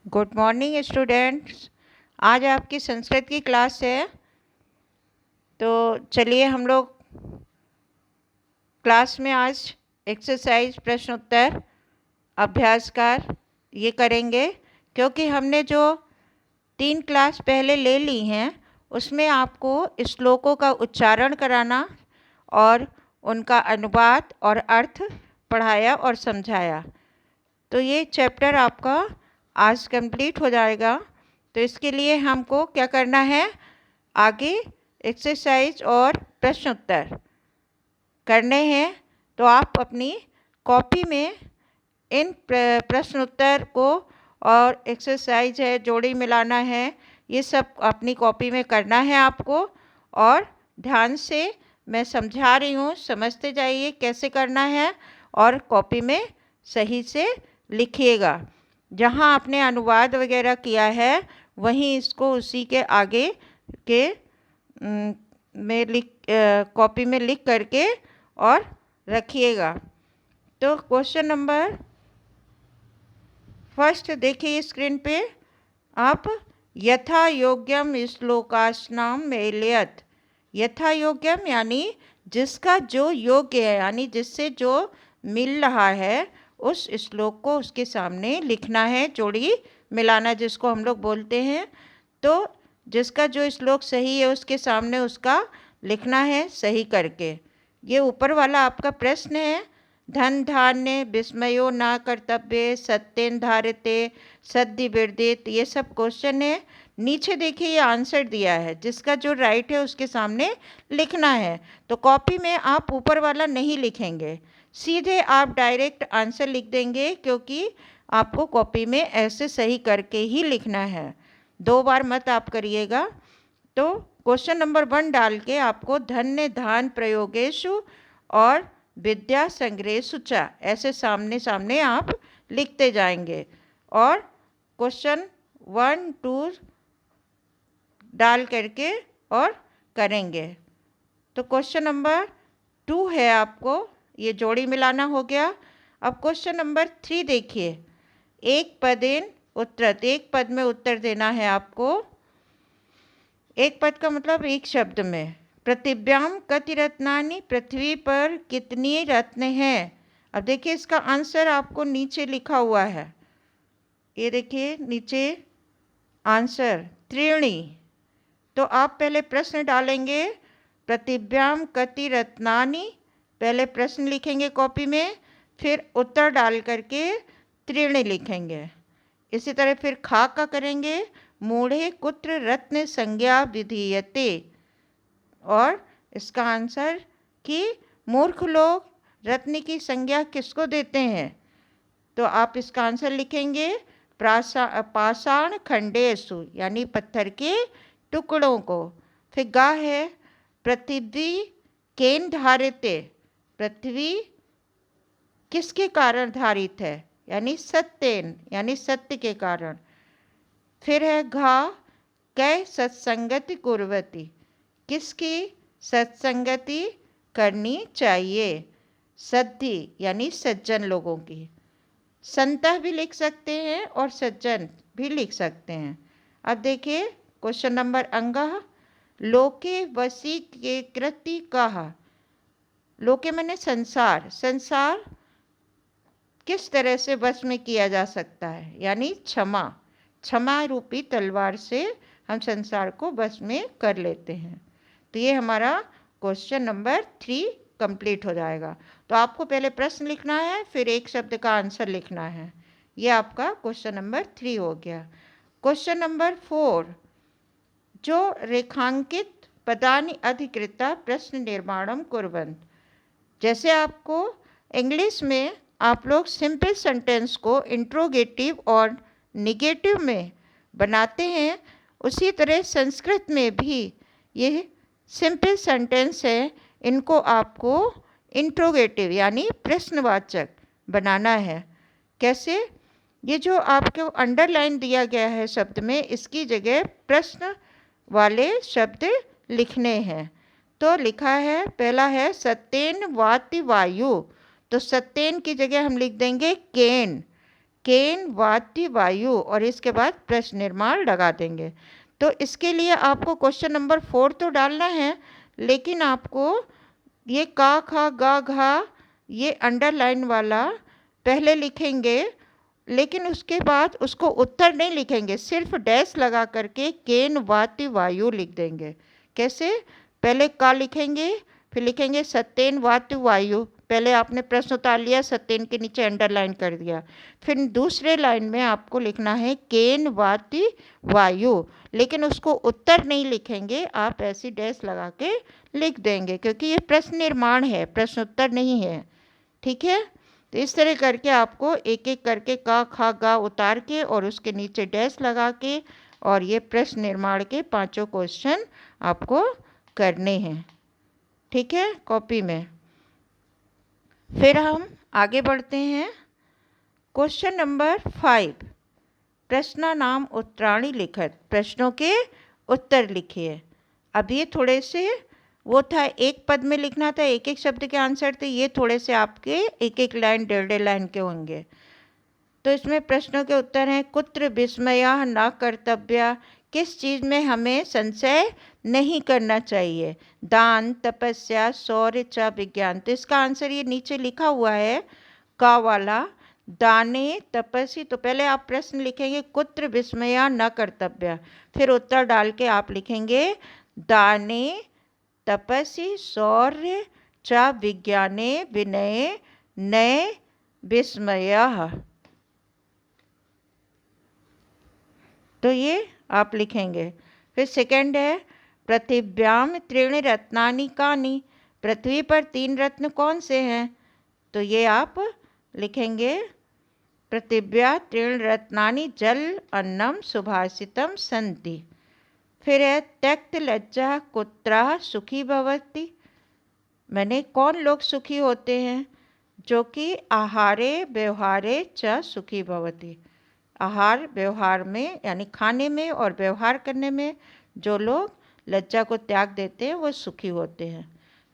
Good morning students. आज आपकी संस्कृत की क्लास है, तो चलिए हम लोग क्लास में आज एक्सरसाइज प्रश्न उत्तर अभ्यासकार ये करेंगे, क्योंकि हमने जो 3 क्लास पहले ले ली हैं उसमें आपको श्लोकों का उच्चारण कराना और उनका अनुवाद और अर्थ पढ़ाया और समझाया। तो ये चैप्टर आपका आज कंप्लीट हो जाएगा। तो इसके लिए हमको क्या करना है, आगे एक्सरसाइज और प्रश्न उत्तर करने हैं। तो आप अपनी कॉपी में इन प्रश्न उत्तर को और एक्सरसाइज है, जोड़ी मिलाना है, ये सब अपनी कॉपी में करना है आपको। और ध्यान से मैं समझा रही हूँ, समझते जाइए कैसे करना है और कॉपी में सही से लिखिएगा। जहाँ आपने अनुवाद वगैरह किया है वहीं इसको उसी के आगे के में कॉपी में लिख करके और रखिएगा। तो क्वेश्चन नंबर फर्स्ट देखिए स्क्रीन पे आप, यथा योग्यम श्लोकाश्नाम मेलयत। यथा योग्यम यानी जिसका जो योग्य है, यानी जिससे जो मिल रहा है उस श्लोक को उसके सामने लिखना है, जोड़ी मिलाना जिसको हम लोग बोलते हैं। तो जिसका जो श्लोक सही है उसके सामने उसका लिखना है सही करके। ये ऊपर वाला आपका प्रश्न है, धन धान्य विस्मयो न कर्तव्य सत्येन धारते सद्य विरदित, ये सब क्वेश्चन है। नीचे देखिए ये आंसर दिया है, जिसका जो राइट है उसके सामने लिखना है। तो कॉपी में आप ऊपर वाला नहीं लिखेंगे, सीधे आप डायरेक्ट आंसर लिख देंगे, क्योंकि आपको कॉपी में ऐसे सही करके ही लिखना है, 2 बार मत आप करिएगा। तो क्वेश्चन नंबर 1 डाल के आपको धन्य धान प्रयोगेशु और विद्या संग्रहेषु च, ऐसे सामने सामने आप लिखते जाएंगे और क्वेश्चन 1, 2 डाल करके और करेंगे। तो क्वेश्चन नंबर 2 है, आपको ये जोड़ी मिलाना हो गया। अब क्वेश्चन नंबर 3 देखिए, एक पदेन उत्तरत, एक पद में उत्तर देना है आपको। एक पद का मतलब एक शब्द में। पृथिव्याम कति रत्नानि, पृथ्वी पर कितनी रत्न हैं। अब देखिए इसका आंसर आपको नीचे लिखा हुआ है, ये देखिए नीचे आंसर त्रीणि। तो आप पहले प्रश्न डालेंगे, पृथिव्याम कति रत्नानि, पहले प्रश्न लिखेंगे कॉपी में, फिर उत्तर डाल करके त्रीणि लिखेंगे। इसी तरह फिर खा का करेंगे, मूढ़े कुत्र रत्न संज्ञा विधीयते, और इसका आंसर कि मूर्ख लोग रत्न की संज्ञा किसको देते हैं। तो आप इसका आंसर लिखेंगे पाषाण खंडेषु, यानी पत्थर के टुकड़ों को। फिर गा है, पृथ्वी केन धारिते, पृथ्वी किसके कारण धारित है, यानी सत्येन, यानी सत्य के कारण। फिर है घा, कै सत्संगति कुर्वती, किसकी सत्संगति करनी चाहिए, सद्धि यानी सज्जन लोगों की। संतः भी लिख सकते हैं और सज्जन भी लिख सकते हैं। अब देखिए क्वेश्चन नंबर अंगः, लोके वसी के कृति कहा। लोके मैंने संसार, संसार किस तरह से वश में किया जा सकता है, यानी क्षमा, क्षमा रूपी तलवार से हम संसार को वश में कर लेते हैं। तो ये हमारा क्वेश्चन नंबर 3 कंप्लीट हो जाएगा। तो आपको पहले प्रश्न लिखना है, फिर एक शब्द का आंसर लिखना है। ये आपका क्वेश्चन नंबर 3 हो गया। क्वेश्चन नंबर 4, जो रेखांकित पदानि अधिकृता प्रश्न निर्माणम कुर्वन्त। जैसे आपको इंग्लिश में आप लोग सिंपल सेंटेंस को इंट्रोगेटिव और निगेटिव में बनाते हैं, उसी तरह संस्कृत में भी ये सिंपल सेंटेंस है, इनको आपको इंट्रोगेटिव यानी प्रश्नवाचक बनाना है। कैसे, ये जो आपको अंडरलाइन दिया गया है शब्द में, इसकी जगह प्रश्न वाले शब्द लिखने हैं। तो लिखा है, पहला है सत्येन वाति वायु, तो सत्येन की जगह हम लिख देंगे केन, केन वाति वायु और इसके बाद प्रश्न निर्माण लगा देंगे। तो इसके लिए आपको क्वेश्चन नंबर 4 तो डालना है, लेकिन आपको ये का खा गा घा ये अंडरलाइन वाला पहले लिखेंगे, लेकिन उसके बाद उसको उत्तर नहीं लिखेंगे, सिर्फ डैश लगा करके केन वाति वायु लिख देंगे। कैसे? पहले का लिखेंगे, फिर लिखेंगे सत्येन वाति वायु, पहले आपने प्रश्न उतार लिया, सत्येन के नीचे अंडरलाइन कर दिया, फिर दूसरे लाइन में आपको लिखना है केन वाति वायु, लेकिन उसको उत्तर नहीं लिखेंगे, आप ऐसी डैश लगा के लिख देंगे, क्योंकि ये प्रश्न निर्माण है, प्रश्न उत्तर नहीं है। ठीक है? तो इस तरह करके आपको एक एक करके का खा गा उतार के और उसके नीचे डैश लगा के और ये प्रश्न निर्माण के 5 क्वेश्चन आपको करने हैं। ठीक है? कॉपी में। फिर हम आगे बढ़ते हैं। क्वेश्चन नंबर 5, प्रश्न नाम उत्तराणी लिखत, प्रश्नों के उत्तर लिखिए। अब ये थोड़े से वो था, एक पद में लिखना था, एक एक शब्द के आंसर थे, ये थोड़े से आपके एक एक लाइन 1.5 लाइन के होंगे। तो इसमें प्रश्नों के उत्तर हैं कुत्र विस्मया न कर्तव्य, किस चीज़ में हमें संशय नहीं करना चाहिए, दान तपस्या शौर्य च विज्ञान। तो इसका आंसर ये नीचे लिखा हुआ है का वाला, दाने तपस्वी। तो पहले आप प्रश्न लिखेंगे कुत्र विस्मया न कर्तव्य, फिर उत्तर डाल के आप लिखेंगे दाने तपसि शौर्य च विज्ञाने विनये नये विस्मयः। तो ये आप लिखेंगे। फिर सेकंड है पृथिव्याम त्रीणि रत्नानि कानि, पृथ्वी पर 3 रत्न कौन से हैं? तो ये आप लिखेंगे पृथिव्या त्रीणि रत्नानि जल अन्नम सुभाषितम सन्ति। फिर है त्यक्त लज्जा कुत्रः सुखी भवति, मैंने कौन लोग सुखी होते हैं? जो कि आहारे व्यवहारे च सुखी भवति, आहार व्यवहार में यानी खाने में और व्यवहार करने में जो लोग लज्जा को त्याग देते हैं वो सुखी होते हैं।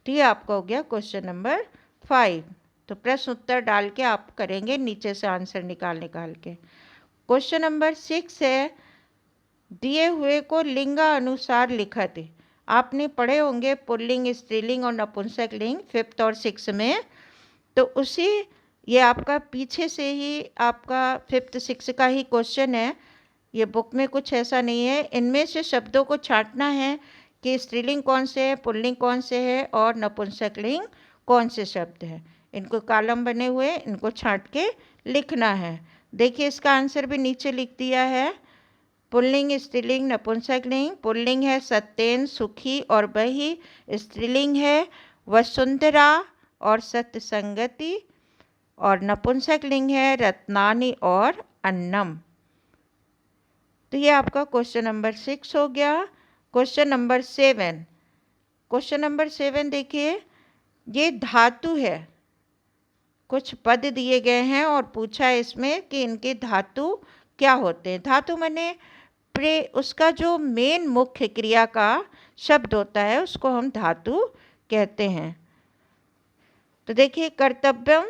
तो ये आपका हो गया क्वेश्चन नंबर 5। तो प्रश्न उत्तर डाल के आप करेंगे, नीचे से आंसर निकाल के। क्वेश्चन नंबर 6 है दिए हुए को लिंगा अनुसार लिखत। आपने पढ़े होंगे पुल्लिंग स्त्रीलिंग और नपुंसक लिंग 5th और 6th में, तो उसी ये आपका पीछे से ही आपका 5th 6th का ही क्वेश्चन है, ये बुक में कुछ ऐसा नहीं है। इनमें से शब्दों को छांटना है कि स्त्रीलिंग कौन से है, पुल्लिंग कौन से है और नपुंसक लिंग कौन से शब्द हैं। इनको कॉलम बने हुए, इनको छांट के लिखना है। देखिए इसका आंसर भी नीचे लिख दिया है। पुल्लिंग स्त्रीलिंग नपुंसक लिंग, पुल्लिंग है सत्येन सुखी और बही, स्त्रीलिंग है वसुंधरा और सत्यसंगति, और नपुंसक लिंग है रत्नानि और अन्नम। तो ये आपका क्वेश्चन नंबर 6 हो गया। क्वेश्चन नंबर 7, क्वेश्चन नंबर 7 देखिए, ये धातु है, कुछ पद दिए गए हैं और पूछा है इसमें कि इनके धातु क्या होते हैं। धातु माने उसका जो मेन मुख्य क्रिया का शब्द होता है उसको हम धातु कहते हैं। तो देखिए कर्तव्यम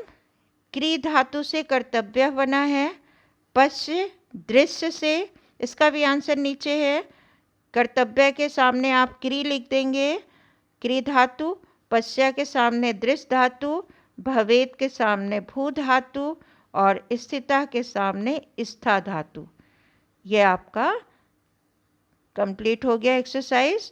क्री धातु से कर्तव्य बना है, पश्य दृश्य से, इसका भी आंसर नीचे है। कर्तव्य के सामने आप क्री लिख देंगे, क्री धातु, पश्य के सामने दृश्य धातु, भवेत के सामने भू धातु और स्थिता के सामने स्था धातु। ये आपका कंप्लीट हो गया एक्सरसाइज।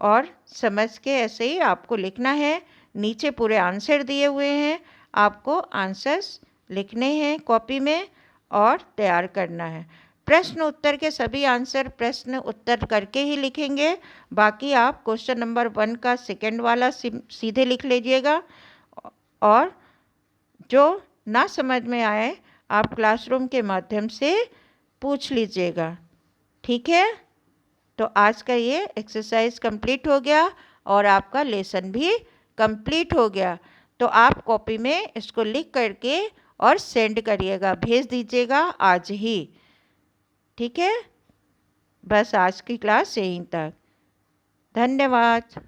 और समझ के ऐसे ही आपको लिखना है। नीचे पूरे आंसर दिए हुए हैं, आपको आंसर्स लिखने हैं कॉपी में और तैयार करना है। प्रश्न उत्तर के सभी आंसर प्रश्न उत्तर करके ही लिखेंगे, बाकी आप क्वेश्चन नंबर 1 का सेकंड वाला सीधे लिख लीजिएगा, और जो ना समझ में आए आप क्लासरूम के माध्यम से पूछ लीजिएगा। ठीक है? तो आज का ये एक्सरसाइज कंप्लीट हो गया और आपका लेसन भी कंप्लीट हो गया। तो आप कॉपी में इसको लिख करके और सेंड करिएगा, भेज दीजिएगा आज ही। ठीक है? बस आज की क्लास यहीं तक। धन्यवाद।